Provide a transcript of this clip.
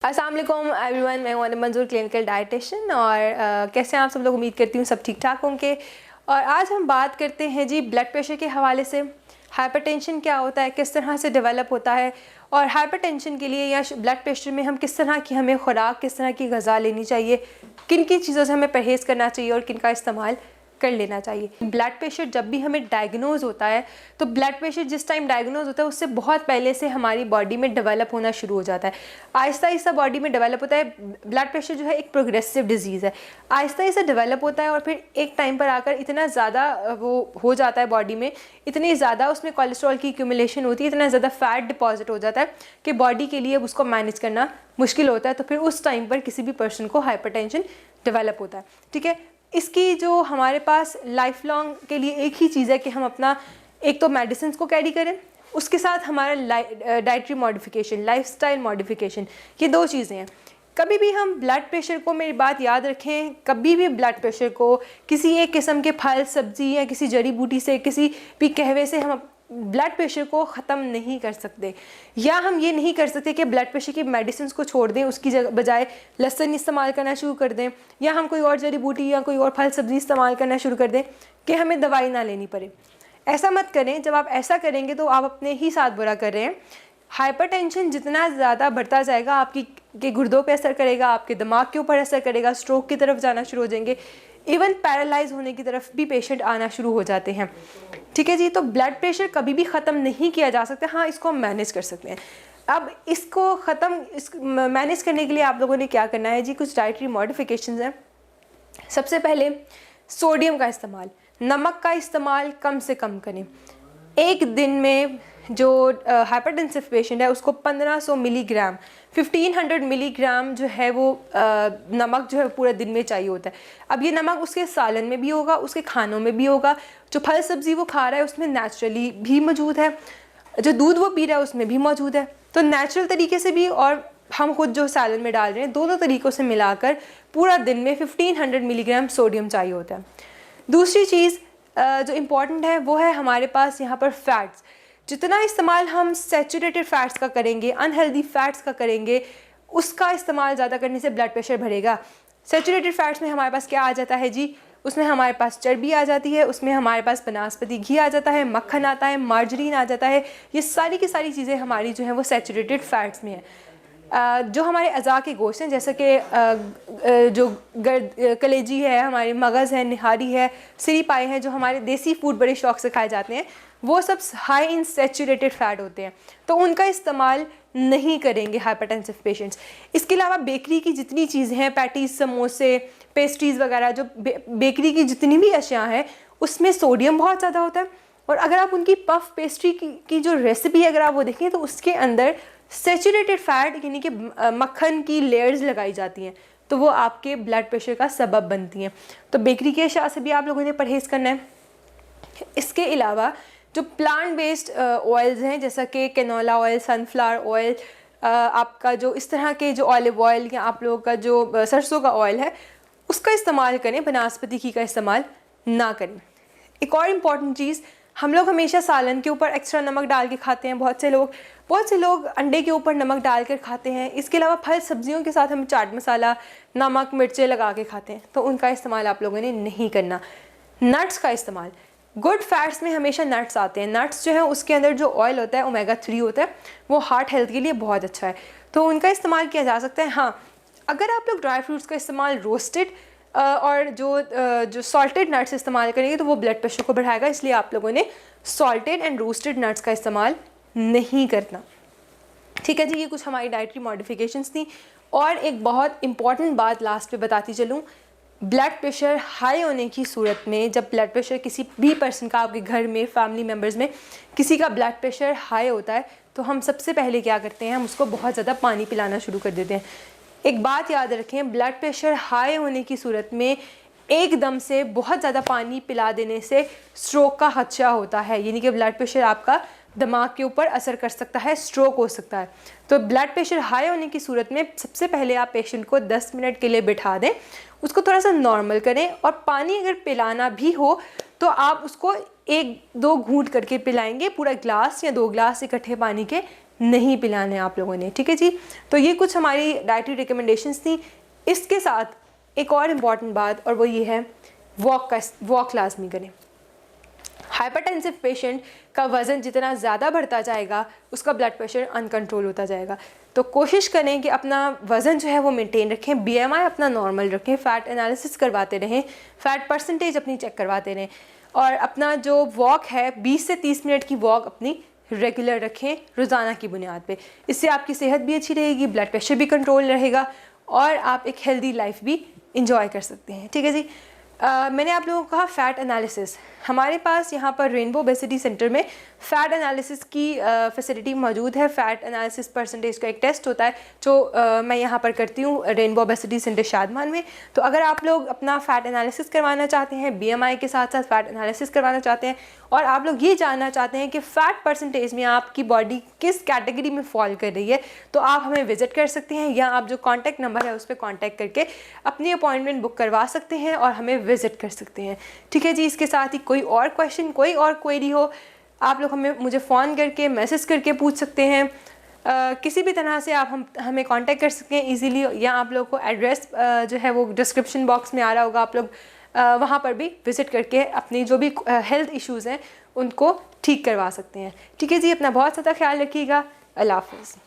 अस्सलाम वालेकुम एवरीवन, मैं हूं मंजूर, क्लिनिकल डाइटिशियन। और कैसे हैं आप सब लोग? उम्मीद करती हूँ सब ठीक ठाक होंगे। और आज हम बात करते हैं जी ब्लड प्रेशर के हवाले से। हाइपरटेंशन क्या होता है, किस तरह से डेवलप होता है, और हाइपरटेंशन के लिए या ब्लड प्रेशर में हम किस तरह की हमें खुराक, किस तरह की ग़िज़ा लेनी चाहिए, किन किन चीज़ों से हमें परहेज़ करना चाहिए और किन का इस्तेमाल कर लेना चाहिए। ब्लड प्रेशर जब भी हमें डायग्नोज होता है, तो ब्लड प्रेशर जिस टाइम डायग्नोज होता है उससे बहुत पहले से हमारी बॉडी में डेवलप होना शुरू हो जाता है। आहिस्ता आहिस्ता बॉडी में डेवलप होता है। ब्लड प्रेशर जो है एक प्रोग्रेसिव डिजीज़ है, आहिस्ता आहिस्ता डेवलप होता है और फिर एक टाइम पर आकर इतना ज़्यादा वो हो जाता है बॉडी में, इतनी ज़्यादा उसमें कोलेस्ट्रॉल की एक्यूमुलेशन होती है, इतना ज़्यादा फैट डिपॉजिट हो जाता है कि बॉडी के लिए उसको मैनेज करना मुश्किल होता है। तो फिर उस टाइम पर किसी भी पर्सन को हाइपरटेंशन डेवलप होता है। ठीक है, इसकी जो हमारे पास लाइफ लॉन्ग के लिए एक ही चीज़ है कि हम अपना एक तो मेडिसिन को कैरी करें, उसके साथ हमारा डाइटरी मॉडिफिकेशन, लाइफस्टाइल मॉडिफिकेशन, ये दो चीज़ें हैं। कभी भी हम ब्लड प्रेशर को, मेरी बात याद रखें, कभी भी ब्लड प्रेशर को किसी एक किस्म के फल, सब्ज़ी या किसी जड़ी बूटी से, किसी भी कहवे से हम ब्लड प्रेशर को ख़त्म नहीं कर सकते। या हम ये नहीं कर सकते कि ब्लड प्रेशर की मेडिसिन को छोड़ दें, उसकी बजाय लहसुन इस्तेमाल करना शुरू कर दें, या हम कोई और जड़ी बूटी या कोई और फल सब्ज़ी इस्तेमाल करना शुरू कर दें कि हमें दवाई ना लेनी पड़े। ऐसा मत करें। जब आप ऐसा करेंगे तो आप अपने ही साथ बुरा कर रहे हैं। हाइपरटेंशन जितना ज़्यादा बढ़ता जाएगा, आपकी के गुर्दों पे असर करेगा, आपके दिमाग के ऊपर असर करेगा, स्ट्रोक की तरफ जाना शुरू हो जाएंगे, इवन पैरालाइज होने की तरफ भी पेशेंट आना शुरू हो जाते हैं। ठीक है जी, तो ब्लड प्रेशर कभी भी ख़त्म नहीं किया जा सकता। हाँ, इसको हम मैनेज कर सकते हैं। अब इसको मैनेज करने के लिए आप लोगों ने क्या करना है जी, कुछ डाइटरी मॉडिफिकेशंस हैं। सबसे पहले सोडियम का इस्तेमाल, नमक का इस्तेमाल कम से कम करें। एक दिन में जो हाइपरटेंसिव पेशेंट है उसको 1500 मिलीग्राम, 1500 मिलीग्राम जो है वो नमक जो है पूरे दिन में चाहिए होता है। अब ये नमक उसके सालन में भी होगा, उसके खानों में भी होगा, जो फल सब्ज़ी वो खा रहा है उसमें नेचुरली भी मौजूद है, जो दूध वो पी रहा है उसमें भी मौजूद है। तो नेचुरल तरीके से भी और हम खुद जो सालन में डाल रहे हैं, दोनों तरीक़ों से मिलाकर पूरा दिन में 1500 मिलीग्राम सोडियम चाहिए होता है। दूसरी चीज़ जो इम्पॉर्टेंट है वो है हमारे पास यहाँ पर फ़ैट्स। जितना इस्तेमाल हम सैचुरेटेड फ़ैट्स का करेंगे, अनहेल्दी फ़ैट्स का करेंगे, उसका इस्तेमाल ज़्यादा करने से ब्लड प्रेशर बढ़ेगा। सैचुरेटेड फ़ैट्स में हमारे पास क्या आ जाता है जी, उसमें हमारे पास चर्बी आ जाती है, उसमें हमारे पास बनास्पति घी आ जाता है, मक्खन आता है, मार्जरीन आ जाता है। ये सारी की सारी चीज़ें हमारी जो हैं वो सैचुरेटेड फ़ैट्स में है। जो हमारे अज़ा के गोश्त हैं, जैसे कि जो कलेजी है, हमारे मगज़ है, निहारी है, सिरी पाए हैं, जो हमारे देसी फूड बड़े शौक़ से खाए जाते हैं, वो सब हाई इन सैचुरेटेड फ़ैट होते हैं, तो उनका इस्तेमाल नहीं करेंगे हाइपरटेंसिव पेशेंट्स। इसके अलावा बेकरी की जितनी चीज़ें हैं, पैटीज़, समोसे, पेस्ट्रीज़ वगैरह, जो बेकरी की जितनी भी अशिया हैं, उसमें सोडियम बहुत ज़्यादा होता है। और अगर आप उनकी पफ पेस्ट्री की जो रेसिपी है अगर आप वो देखें, तो उसके अंदर सैचुरेटेड फ़ैट यानी कि मक्खन की लेयर्स लगाई जाती हैं, तो वो आपके ब्लड प्रेशर का सबब बनती हैं। तो बेकरी के अशिया से भी आप लोगों ने परहेज़ करना है। इसके अलावा जो प्लांट बेस्ड ऑयल्स हैं, जैसा कि कैनोला ऑयल, सनफ्लावर ऑयल, आपका जो इस तरह के जो ऑलिव ऑयल या आप लोगों का जो सरसों का ऑयल है, उसका इस्तेमाल करें, बनास्पति घी का इस्तेमाल ना करें। एक और इम्पॉर्टेंट चीज़, हम लोग हमेशा सालन के ऊपर एक्स्ट्रा नमक डाल के खाते हैं। बहुत से लोग अंडे के ऊपर नमक डाल कर खाते हैं। इसके अलावा फल सब्जियों के साथ हम चाट मसाला, नमक, मिर्चें लगा के खाते हैं, तो उनका इस्तेमाल आप लोगों ने नहीं करना। नट्स का इस्तेमाल, गुड फैट्स में हमेशा नट्स आते हैं। नट्स जो है उसके अंदर जो ऑयल होता है, ओमेगा 3 होता है, वो हार्ट हेल्थ के लिए बहुत अच्छा है, तो उनका इस्तेमाल किया जा सकता है। हाँ, अगर आप लोग ड्राई फ्रूट्स का इस्तेमाल रोस्टेड और जो सॉल्टेड नट्स इस्तेमाल करेंगे तो वो ब्लड प्रेशर को बढ़ाएगा, इसलिए आप लोगों ने सॉल्टेड एंड रोस्टेड नट्स का इस्तेमाल नहीं करना। ठीक है जी, ये कुछ हमारी डाइटरी मॉडिफिकेशंस थी। और एक बहुत इंपॉर्टेंट बात लास्ट पे बताती चलूँ, ब्लड प्रेशर हाई होने की सूरत में, जब ब्लड प्रेशर किसी भी पर्सन का, आपके घर में, फैमिली मेम्बर्स में किसी का ब्लड प्रेशर हाई होता है, तो हम सबसे पहले क्या करते हैं, हम उसको बहुत ज़्यादा पानी पिलाना शुरू कर देते हैं। एक बात याद रखें, ब्लड प्रेशर हाई होने की सूरत में एकदम से बहुत ज़्यादा पानी पिला देने से स्ट्रोक का खदशा होता है, यानी कि ब्लड प्रेशर आपका दिमाग के ऊपर असर कर सकता है, स्ट्रोक हो सकता है। तो ब्लड प्रेशर हाई होने की सूरत में सबसे पहले आप पेशेंट को 10 मिनट के लिए बिठा दें, उसको थोड़ा सा नॉर्मल करें, और पानी अगर पिलाना भी हो तो आप उसको 1-2 घूंट करके पिलाएंगे। पूरा ग्लास या 2 ग्लास इकट्ठे पानी के नहीं पिलाने आप लोगों ने, ठीक है जी। तो ये कुछ हमारी डाइटरी रिकमेंडेशंस थी। इसके साथ एक और इम्पॉर्टेंट बात, और वो ये है वॉक लाजमी करें। हाइपरटेंसिव पेशेंट का वज़न जितना ज़्यादा बढ़ता जाएगा उसका ब्लड प्रेशर अनकंट्रोल होता जाएगा। तो कोशिश करें कि अपना वज़न जो है वो मेंटेन रखें, BMI अपना नॉर्मल रखें, फ़ैट एनालिसिस करवाते रहें, फ़ैट परसेंटेज अपनी चेक करवाते रहें, और अपना जो वॉक है 20 से 30 मिनट की वॉक अपनी रेगुलर रखें रोज़ाना की बुनियाद पे। इससे आपकी सेहत भी अच्छी रहेगी, ब्लड प्रेशर भी कंट्रोल रहेगा और आप एक हेल्दी लाइफ भी इंजॉय कर सकते हैं, ठीक है जी। मैंने आप लोगों को कहा फ़ैट एनालिसिस, हमारे पास यहाँ पर रेनबो ओबेसिटी सेंटर में फ़ैट एनालिसिस की फैसिलिटी मौजूद है। फ़ैट एनालिसिस परसेंटेज का एक टेस्ट होता है जो मैं यहाँ पर करती हूँ रेनबो ओबेसिटी सेंटर शादमान में। तो अगर आप लोग अपना फ़ैट एनालिसिस करवाना चाहते हैं, BMI के साथ साथ फ़ैट एनालिसिस करवाना चाहते हैं, और आप लोग ये जानना चाहते हैं कि फ़ैट परसेंटेज में आपकी बॉडी किस कैटेगरी में फॉल कर रही है, तो आप हमें विज़िट कर सकते हैं, या आप जो कॉन्टैक्ट नंबर है उस पर कॉन्टैक्ट करके अपनी अपॉइंटमेंट बुक करवा सकते हैं और हमें विज़िट कर सकते हैं, ठीक है जी। इसके साथ ही कोई और क्वेश्चन, कोई और क्वेरी हो, आप लोग मुझे फ़ोन करके, मैसेज करके पूछ सकते हैं। किसी भी तरह से आप हमें कांटेक्ट कर सकते हैं इजीली, या आप लोग को एड्रेस जो है वो डिस्क्रिप्शन बॉक्स में आ रहा होगा, आप लोग वहाँ पर भी विज़िट करके अपनी जो भी हेल्थ इश्यूज़ हैं उनको ठीक करवा सकते हैं, ठीक है जी। अपना बहुत ज़्यादा ख्याल रखिएगा। अल्लाह हाफ़िज़।